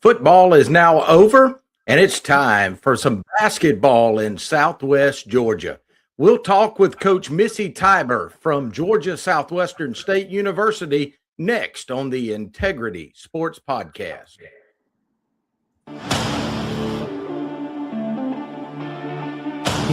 Football is now over, and it's time for some basketball in Southwest Georgia. We'll talk with Coach Missy Tiber from Georgia Southwestern State University next on the Integrity Sports Podcast.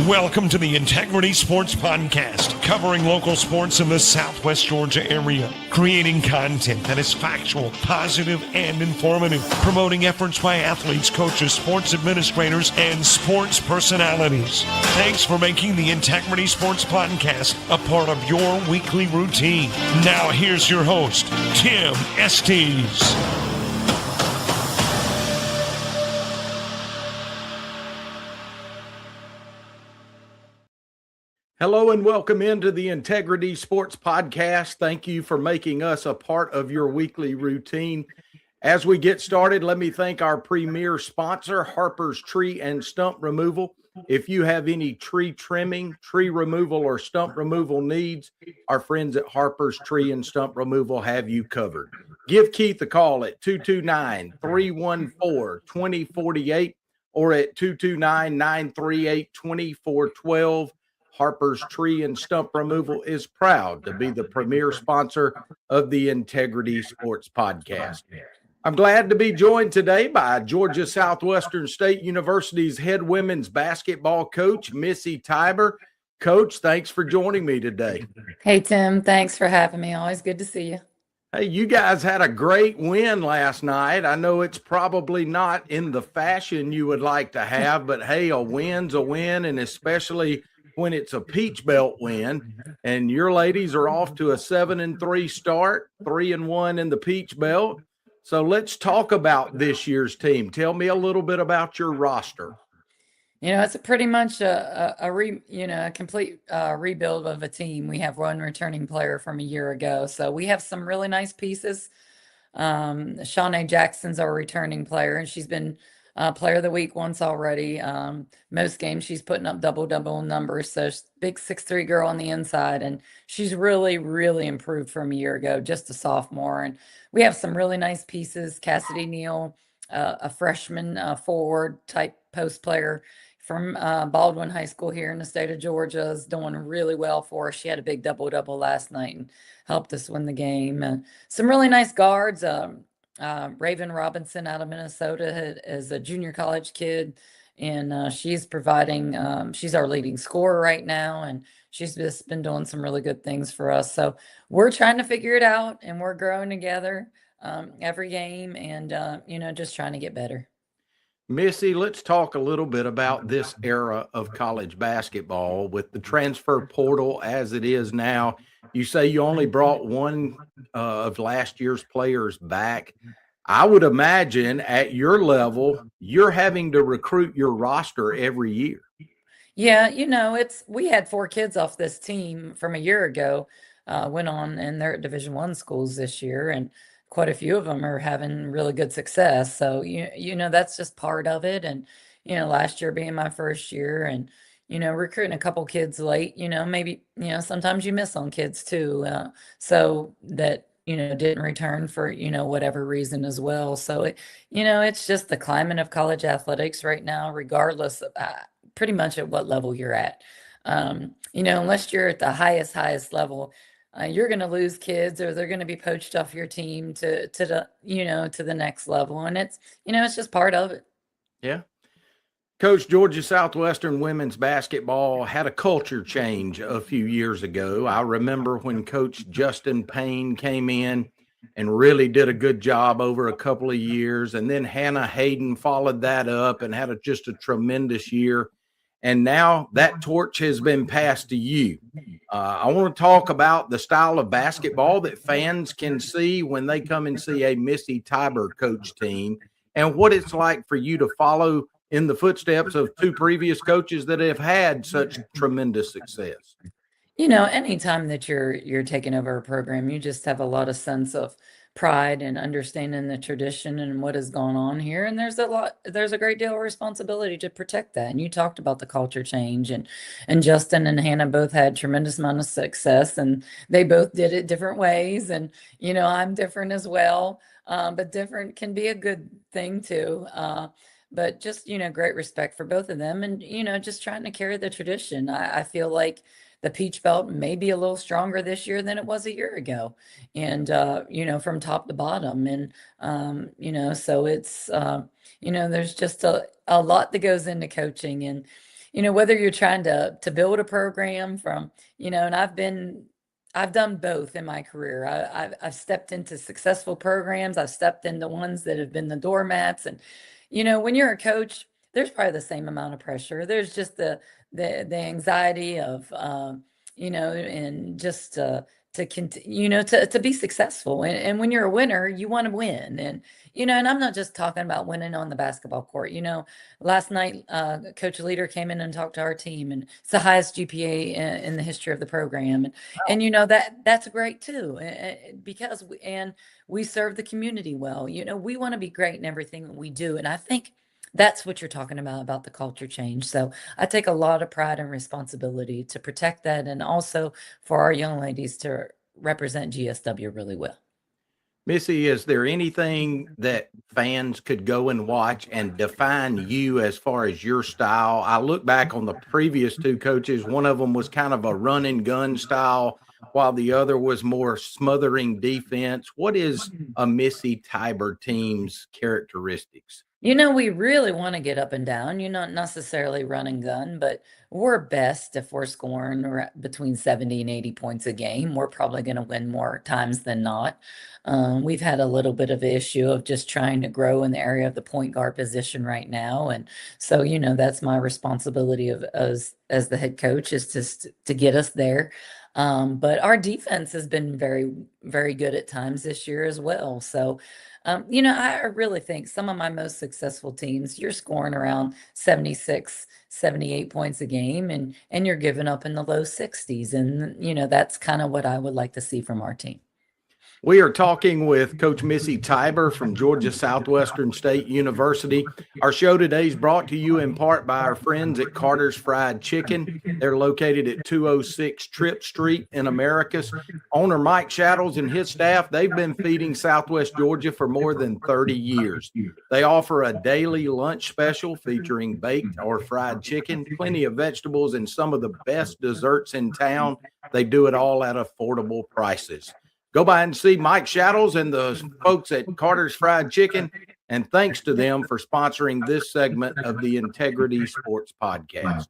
Welcome to the Integrity Sports Podcast, covering local sports in the Southwest Georgia area, creating content that is factual, positive, and informative, promoting efforts by athletes, coaches, sports administrators, and sports personalities. Thanks for making the Integrity Sports Podcast a part of your weekly routine. Now here's your host, Tim Estes. Hello and welcome into the Integrity Sports Podcast. Thank you for making us a part of your weekly routine. As we get started, let me thank our premier sponsor, Harper's Tree and Stump Removal. If you have any tree trimming, tree removal, or stump removal needs, our friends at Harper's Tree and Stump Removal have you covered. Give Keith a call at 229-314-2048 or at 229-938-2412. Harper's Tree and Stump Removal is proud to be the premier sponsor of the Integrity Sports Podcast. I'm glad to be joined today by Georgia Southwestern State University's head women's basketball coach, Missy Tiber. Coach, thanks for joining me today. Hey, Tim. Thanks for having me. Always good to see you. Hey, you guys had a great win last night. I know it's probably not in the fashion you would like to have, but hey, a win's a win, and especially when it's a Peach Belt win, and your ladies are off to a 7-3 start, 3-1 in the Peach Belt. So let's talk about this year's team. Tell me a little bit about your roster. It's pretty much a complete rebuild of a team. We have one returning player from a year ago, so we have some really nice pieces. Shawnee Jackson's our returning player, and she's been player of the week once already. Most games she's putting up double numbers. So big 6'3" girl on the inside, and she's really, really improved from a year ago, just a sophomore. And we have some really nice pieces. Cassidy Neal, a freshman forward type post player from Baldwin High School here in the state of Georgia, is doing really well for us. She had a big double last night and helped us win the game. Some really nice guards. Raven Robinson out of Minnesota is a junior college kid, and she's providing, she's our leading scorer right now, and she's just been doing some really good things for us. So we're trying to figure it out, and we're growing together every game, and just trying to get better. Missy, let's talk a little bit about this era of college basketball with the transfer portal as it is now. You say you only brought one of last year's players back. I would imagine at your level, you're having to recruit your roster every year. Yeah, we had 4 kids off this team from a year ago, went on, and they're at Division I schools this year, and quite a few of them are having really good success. So, that's just part of it. And, last year being my first year, and, recruiting a couple kids late, maybe, sometimes you miss on kids too. So that, didn't return for, whatever reason as well. So, it's just the climate of college athletics right now, regardless of pretty much at what level you're at. Unless you're at the highest level, you're going to lose kids, or they're going to be poached off your team to the next level. And it's just part of it. Yeah. Coach, Georgia Southwestern women's basketball had a culture change a few years ago. I remember when Coach Justin Payne came in and really did a good job over a couple of years. And then Hannah Hayden followed that up and had just a tremendous year. And now that torch has been passed to you. I want to talk about the style of basketball that fans can see when they come and see a Missy Tiber coach team, and what it's like for you to follow in the footsteps of 2 previous coaches that have had such tremendous success. Anytime that you're taking over a program, you just have a lot of sense of pride and understanding the tradition and what has gone on here. And there's a great deal of responsibility to protect that. And you talked about the culture change, and Justin and Hannah both had tremendous amount of success, and they both did it different ways. And, I'm different as well. but different can be a good thing too. But just, great respect for both of them and, just trying to carry the tradition. I feel like the Peach Belt may be a little stronger this year than it was a year ago. And, from top to bottom. And, so it's, there's just a lot that goes into coaching and, whether you're trying to build a program from, and I've done both in my career. I've stepped into successful programs. I've stepped into ones that have been the doormats. And, when you're a coach, there's probably the same amount of pressure. There's just the anxiety of, and just to continue, to be successful. And when you're a winner, you want to win. And, and I'm not just talking about winning on the basketball court. Last night, Coach Leader came in and talked to our team, and it's the highest GPA in the history of the program. And that's great too, because we serve the community well. We want to be great in everything that we do. And I think that's what you're talking about the culture change. So I take a lot of pride and responsibility to protect that, and also for our young ladies to represent GSW really well. Missy, is there anything that fans could go and watch and define you as far as your style? I look back on the previous two coaches. One of them was kind of a run and gun style, while the other was more smothering defense. What is a Missy Tiber team's characteristics? We really want to get up and down. You're not necessarily run and gun, but we're best if we're scoring between 70 and 80 points a game. We're probably going to win more times than not. We've had a little bit of an issue of just trying to grow in the area of the point guard position right now. And so, that's my responsibility as the head coach, is to get us there. But our defense has been very, very good at times this year as well. So, I really think some of my most successful teams, you're scoring around 76, 78 points a game, and you're giving up in the low 60s. And, that's kind of what I would like to see from our team. We are talking with Coach Missy Tiber from Georgia Southwestern State University. Our show today is brought to you in part by our friends at Carter's Fried Chicken. They're located at 206 Tripp Street in Americus. Owner Mike Shaddles and his staff, they've been feeding Southwest Georgia for more than 30 years. They offer a daily lunch special featuring baked or fried chicken, plenty of vegetables, and some of the best desserts in town. They do it all at affordable prices. Go by and see Mike Shaddles and the folks at Carter's Fried Chicken. And thanks to them for sponsoring this segment of the Integrity Sports Podcast.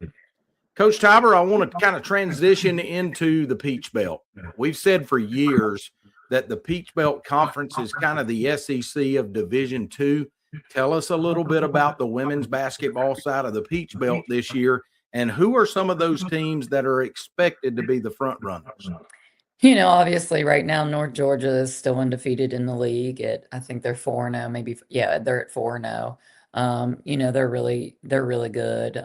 Coach Tiber, I want to kind of transition into the Peach Belt. We've said for years that the Peach Belt Conference is kind of the SEC of Division II. Tell us a little bit about the women's basketball side of the Peach Belt this year, and who are some of those teams that are expected to be the front runners? Obviously right now, North Georgia is still undefeated in the league. I think they're 4-0, maybe. Yeah, they're at 4-0. They're really good.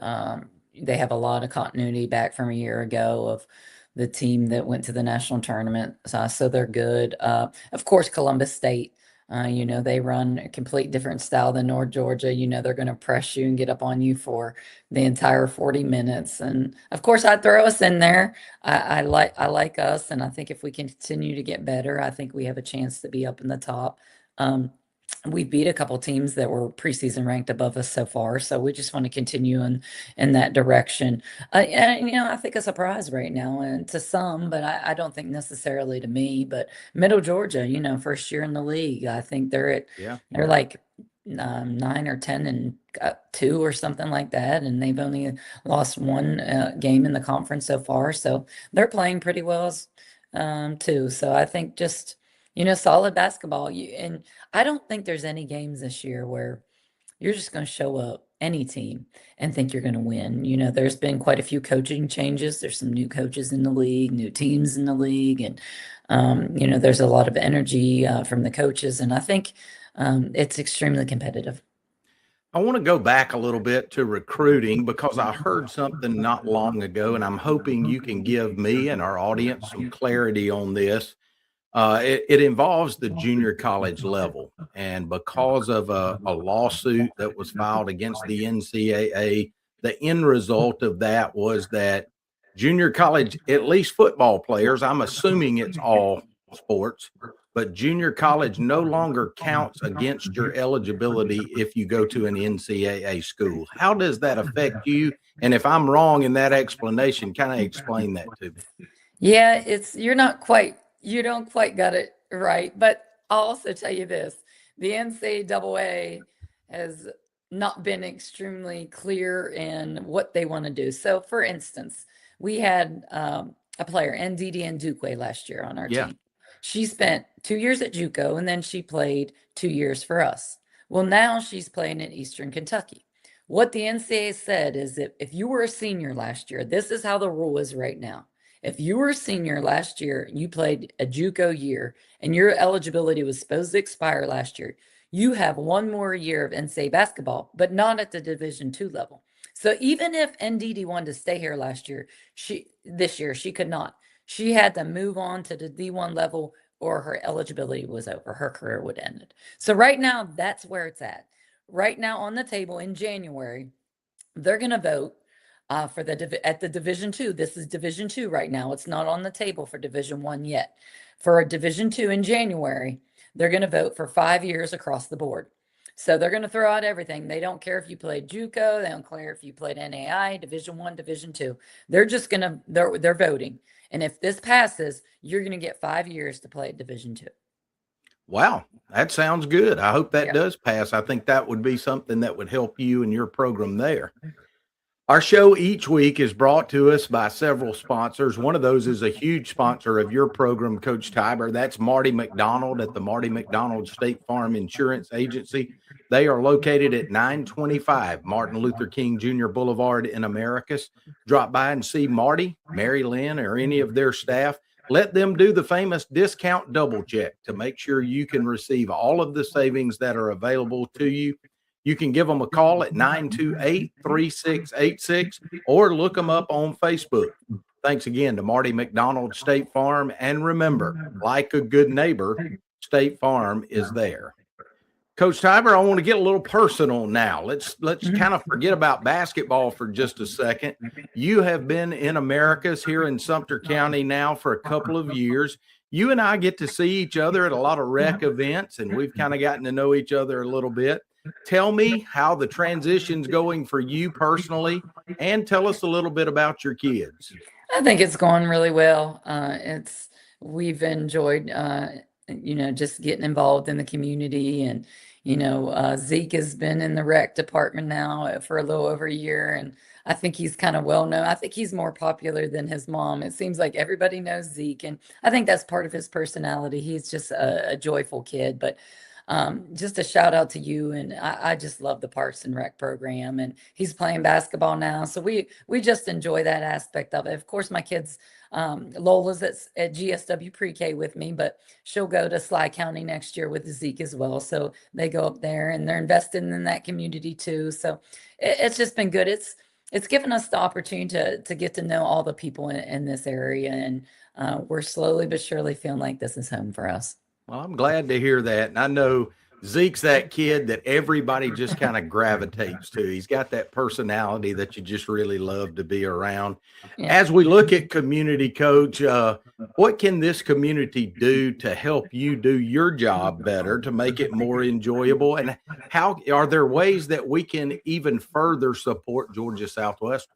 They have a lot of continuity back from a year ago of the team that went to the national tournament. So they're good. Of course, Columbus State. They run a complete different style than North Georgia. They're going to press you and get up on you for the entire 40 minutes. And of course, I'd throw us in there. I like us. And I think if we continue to get better, I think we have a chance to be up in the top. We beat a couple teams that were preseason ranked above us so far. So we just want to continue in that direction. And, I think a surprise right now, and to some, but I don't think necessarily to me, but Middle Georgia, first year in the league, I think they're like 9 or 10 and 2 or something like that. And they've only lost one game in the conference so far. So they're playing pretty well too. So I think just, solid basketball. And I don't think there's any games this year where you're just going to show up, any team, and think you're going to win. There's been quite a few coaching changes. There's some new coaches in the league, new teams in the league. And, there's a lot of energy from the coaches. And I think it's extremely competitive. I want to go back a little bit to recruiting because I heard something not long ago, and I'm hoping you can give me and our audience some clarity on this. It involves the junior college level, and because of a lawsuit that was filed against the NCAA, the end result of that was that junior college, at least football players, I'm assuming it's all sports, but junior college no longer counts against your eligibility if you go to an NCAA school. How does that affect you? And if I'm wrong in that explanation, kind of explain that to me. Yeah, you don't quite got it right. But I'll also tell you this, the NCAA has not been extremely clear in what they want to do. So for instance, we had a player, Ndidi Ndukwe, last year on our Yeah. team. She spent 2 years at JUCO and then she played 2 years for us. Well, now she's playing in Eastern Kentucky. What the NCAA said is that if you were a senior last year, this is how the rule is right now. If you were a senior last year and you played a JUCO year and your eligibility was supposed to expire last year, you have one more year of NCAA basketball, but not at the Division II level. So even if NDD wanted to stay here this year, she could not. She had to move on to the D1 level or her eligibility was over. Her career would end. So right now, that's where it's at. Right now on the table in January, they're going to vote for at the Division II. This is Division II right now. It's not on the table for Division I yet. For a Division II in January, they're going to vote for 5 years across the board. So they're going to throw out everything. They don't care if you played JUCO. They don't care if you played NAI, Division I, Division II. They're just going to, they're voting. And if this passes, you're going to get 5 years to play at Division II. Wow, that sounds good. I hope that does pass. I think that would be something that would help you and your program there. Our show each week is brought to us by several sponsors. One of those is a huge sponsor of your program, Coach Tiber. That's Marty McDonald at the Marty McDonald State Farm Insurance Agency. They are located at 925 Martin Luther King Jr. Boulevard in Americus. Drop by and see Marty, Mary Lynn, or any of their staff. Let them do the famous discount double check to make sure you can receive all of the savings that are available to you. You can give them a call at 928-3686 or look them up on Facebook. Thanks again to Marty McDonald State Farm. And remember, like a good neighbor, State Farm is there. Coach Tiber, I want to get a little personal now. Let's kind of forget about basketball for just a second. You have been in Americus here in Sumter County now for a couple of years. You and I get to see each other at a lot of rec events, and we've kind of gotten to know each other a little bit. Tell me how the transition's going for you personally, and tell us a little bit about your kids. I think it's going really well. We've enjoyed, just getting involved in the community, and Zeke has been in the rec department now for a little over a year, and I think he's kind of well known. I think he's more popular than his mom. It seems like everybody knows Zeke, and I think that's part of his personality. He's just a joyful kid, but just a shout out to you. And I just love the Parks and Rec program, and he's playing basketball now. So we just enjoy that aspect of it. Of course, my kids, Lola's at GSW pre-K with me, but she'll go to Sly County next year with Zeke as well. So they go up there and they're invested in that community too. So it's just been good. It's given us the opportunity to get to know all the people in this area. And we're slowly but surely feeling like this is home for us. Well, I'm glad to hear that. And I know Zeke's that kid that everybody just kind of gravitates to. He's got that personality that you just really love to be around. Yeah. As we look at community, Coach, what can this community do to help you do your job better, to make it more enjoyable? And how are there ways that we can even further support Georgia Southwestern?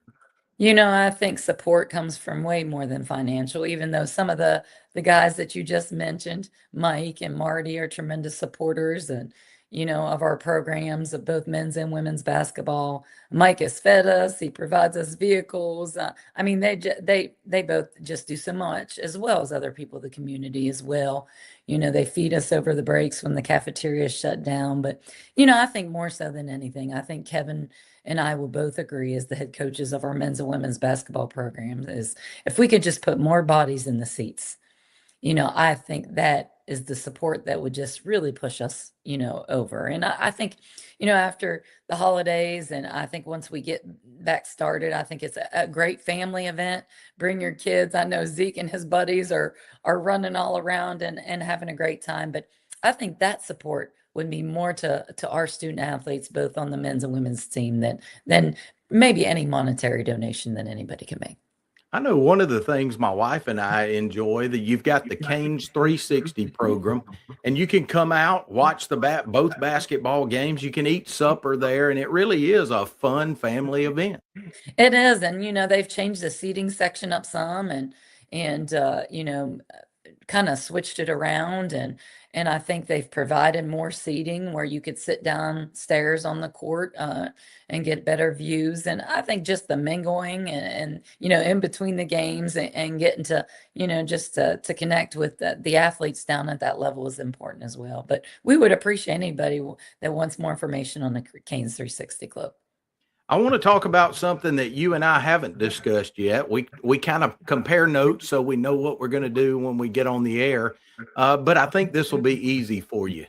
I think support comes from way more than financial, even though some of the guys that you just mentioned, Mike and Marty, are tremendous supporters and, of our programs of both men's and women's basketball. Mike has fed us. He provides us vehicles. They both just do so much, as well as other people in the community as well. They feed us over the breaks when the cafeteria is shut down. But, I think more so than anything, I think Kevin and I will both agree, as the head coaches of our men's and women's basketball programs, is if we could just put more bodies in the seats, I think that is the support that would just really push us, over. And I think, after the holidays, and I think once we get back started, I think it's a great family event. Bring your kids. I know Zeke and his buddies are running all around and having a great time. But I think that support would be more to our student athletes, both on the men's and women's team, than maybe any monetary donation that anybody can make. I know one of the things my wife and I enjoy that you've got the Canes 360 program, and you can come out, watch both basketball games. You can eat supper there, and it really is a fun family event. It is, and they've changed the seating section up some, and kind of switched it around, and I think they've provided more seating where you could sit downstairs on the court and get better views. And I think just the mingling and in between the games and getting to just to connect with the athletes down at that level is important as well. But we would appreciate anybody that wants more information on the Canes 360 Club. I want to talk about something that you and I haven't discussed yet. We kind of compare notes so we know what we're going to do when we get on the air. But I think this will be easy for you.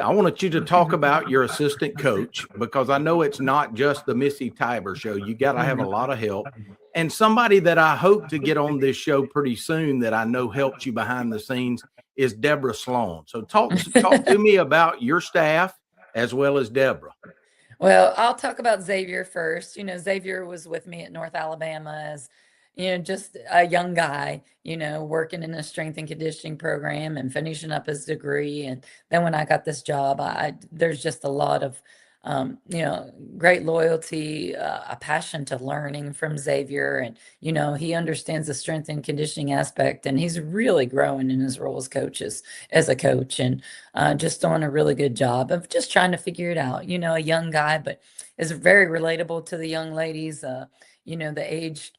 I want you to talk about your assistant coach because I know it's not just the Missy Tiber show. You got to have a lot of help. And somebody that I hope to get on this show pretty soon that I know helps you behind the scenes is Deborah Sloan. So talk to me about your staff as well as Deborah. Well, I'll talk about Xavier first. Xavier was with me at North Alabama as, just a young guy, working in a strength and conditioning program and finishing up his degree. And then when I got this job, there's just a lot of, great loyalty, a passion to learning from Xavier. And, he understands the strength and conditioning aspect, and he's really growing in his role as a coach, and just doing a really good job of just trying to figure it out. A young guy, but is very relatable to the young ladies. The age,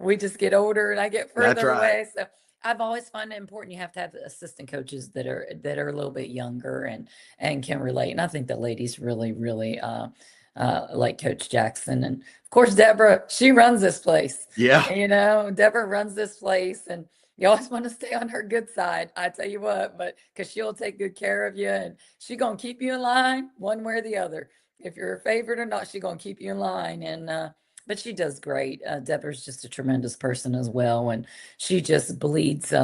we just get older and I get That's further right. away. So I've always found it important. You have to have assistant coaches that are a little bit younger and can relate. And I think the ladies really, really like Coach Jackson. And of course, Deborah, she runs this place. Yeah. Deborah runs this place, and you always want to stay on her good side. I tell you what, but because she'll take good care of you, and she's gonna keep you in line one way or the other. If you're a favorite or not, she's gonna keep you in line. And but she does great. Deborah's just a tremendous person as well, and she just bleeds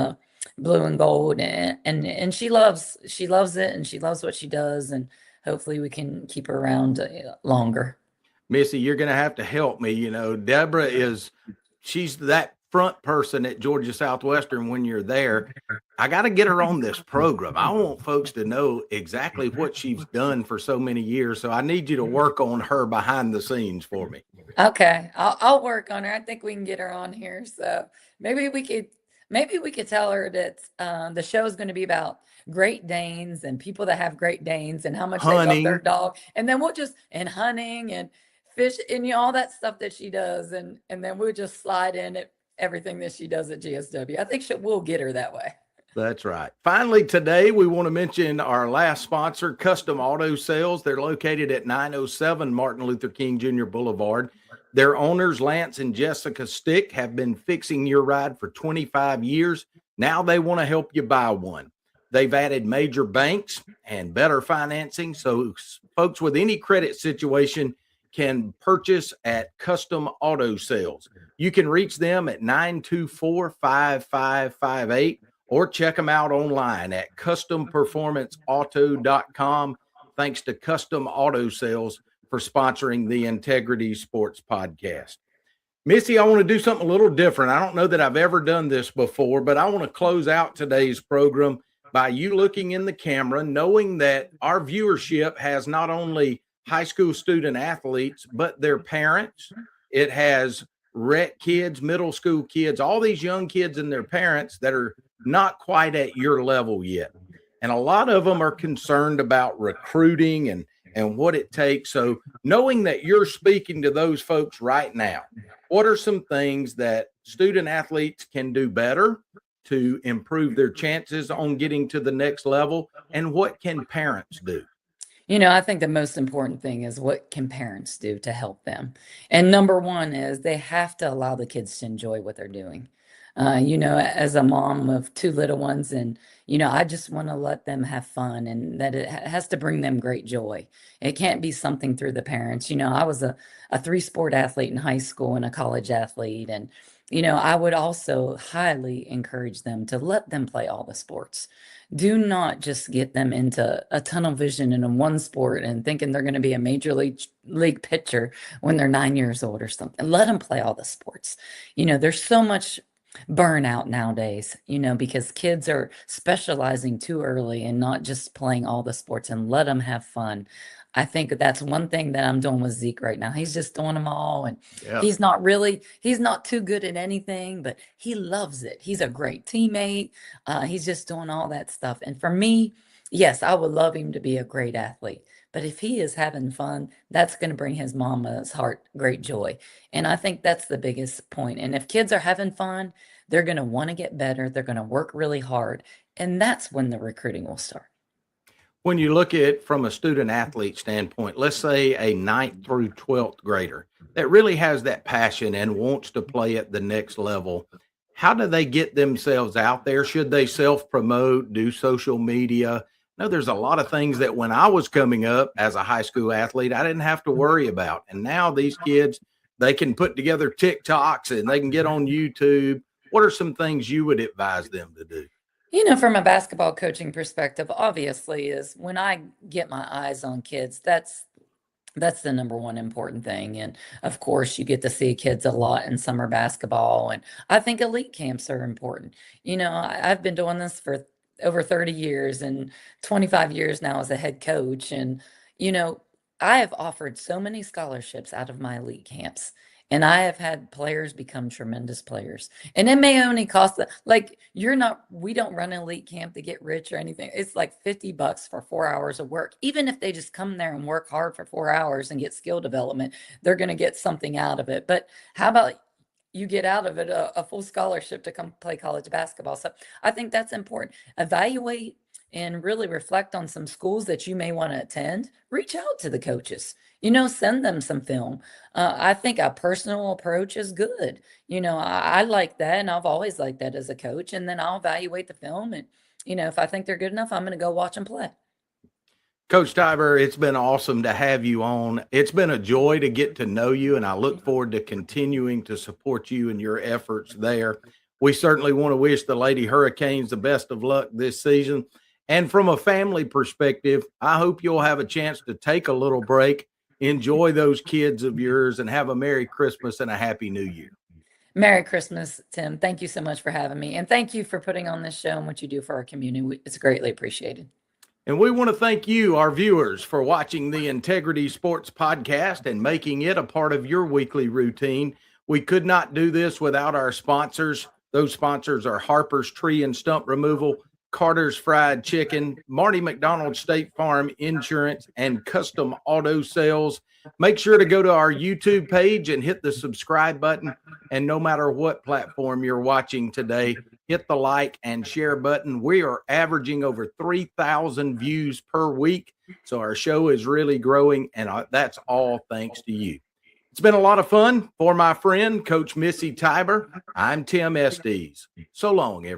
blue and gold, and she loves it, and she loves what she does, and hopefully we can keep her around longer. Missy, you're going to have to help me. Deborah she's that front person at Georgia Southwestern when you're there. I got to get her on this program. I want folks to know exactly what she's done for so many years. So I need you to work on her behind the scenes for me. Okay, I'll work on her. I think we can get her on here. So maybe we could tell her that the show is going to be about Great Danes and people that have Great Danes and how much they love their dog, and then and hunting and fish and all that stuff that she does, and then we'll just slide in it everything that she does at GSW. I think we'll get her that way. That's right. Finally, today we want to mention our last sponsor, Custom Auto Sales. They're located at 907 Martin Luther King Jr. Boulevard. Their owners, Lance and Jessica Stick, have been fixing your ride for 25 years. Now they want to help you buy one. They've added major banks and better financing, so folks with any credit situation can purchase at Custom Auto Sales. You can reach them at 924-5558 or check them out online at customperformanceauto.com. Thanks to Custom Auto Sales for sponsoring the Integrity Sports Podcast. Missy, I want to do something a little different. I don't know that I've ever done this before, but I want to close out today's program by you looking in the camera, knowing that our viewership has not only high school student athletes, but their parents. It has rec kids, middle school kids, all these young kids and their parents that are not quite at your level yet. And a lot of them are concerned about recruiting and what it takes. So knowing that you're speaking to those folks right now, what are some things that student athletes can do better to improve their chances on getting to the next level? And what can parents do? I think the most important thing is what can parents do to help them? And number one is they have to allow the kids to enjoy what they're doing. As a mom of two little ones, and, I just want to let them have fun, and that it has to bring them great joy. It can't be something through the parents. I was a 3-sport athlete in high school and a college athlete. And, I would also highly encourage them to let them play all the sports. Do not just get them into a tunnel vision in a one sport and thinking they're going to be a major league pitcher when they're 9 years old or something. Let them play all the sports. There's so much burnout nowadays, because kids are specializing too early and not just playing all the sports, and let them have fun. I think that's one thing that I'm doing with Zeke right now. He's just doing them all, and Yeah. he's not too good at anything, but he loves it. He's a great teammate. He's just doing all that stuff. And for me, yes, I would love him to be a great athlete. But if he is having fun, that's going to bring his mama's heart great joy. And I think that's the biggest point. And if kids are having fun, they're going to want to get better. They're going to work really hard. And that's when the recruiting will start. When you look at from a student athlete standpoint, let's say a 9th through 12th grader that really has that passion and wants to play at the next level, how do they get themselves out there? Should they self promote, do social media? No, there's a lot of things that when I was coming up as a high school athlete, I didn't have to worry about. And now these kids, they can put together TikToks and they can get on YouTube. What are some things you would advise them to do? From a basketball coaching perspective, obviously, is when I get my eyes on kids, that's the number one important thing. And of course, you get to see kids a lot in summer basketball. And I think elite camps are important. I've been doing this for over 30 years and 25 years now as a head coach. And, I have offered so many scholarships out of my elite camps. And I have had players become tremendous players. And it may only cost we don't run an elite camp to get rich or anything. It's like $50 for 4 hours of work. Even if they just come there and work hard for 4 hours and get skill development, they're going to get something out of it. But how about you get out of it a full scholarship to come play college basketball? So I think that's important. Evaluate and really reflect on some schools that you may want to attend. Reach out to the coaches. Send them some film. I think a personal approach is good. I like that, and I've always liked that as a coach. And then I'll evaluate the film, and if I think they're good enough, I'm going to go watch them play. Coach Tiber, it's been awesome to have you on. It's been a joy to get to know you, and I look forward to continuing to support you in your efforts there. We certainly want to wish the Lady Hurricanes the best of luck this season. And from a family perspective, I hope you'll have a chance to take a little break, enjoy those kids of yours, and have a Merry Christmas and a Happy New Year. Merry Christmas, Tim. Thank you so much for having me. And thank you for putting on this show and what you do for our community. It's greatly appreciated. And we want to thank you, our viewers, for watching the Integrity Sports Podcast and making it a part of your weekly routine. We could not do this without our sponsors. Those sponsors are Harper's Tree and Stump Removal, Carter's Fried Chicken, Marty McDonald State Farm Insurance, and Custom Auto Sales. Make sure to go to our YouTube page and hit the subscribe button. And no matter what platform you're watching today, hit the like and share button. We are averaging over 3,000 views per week. So our show is really growing, and that's all thanks to you. It's been a lot of fun. For my friend, Coach Missy Tiber, I'm Tim Estes. So long, everyone.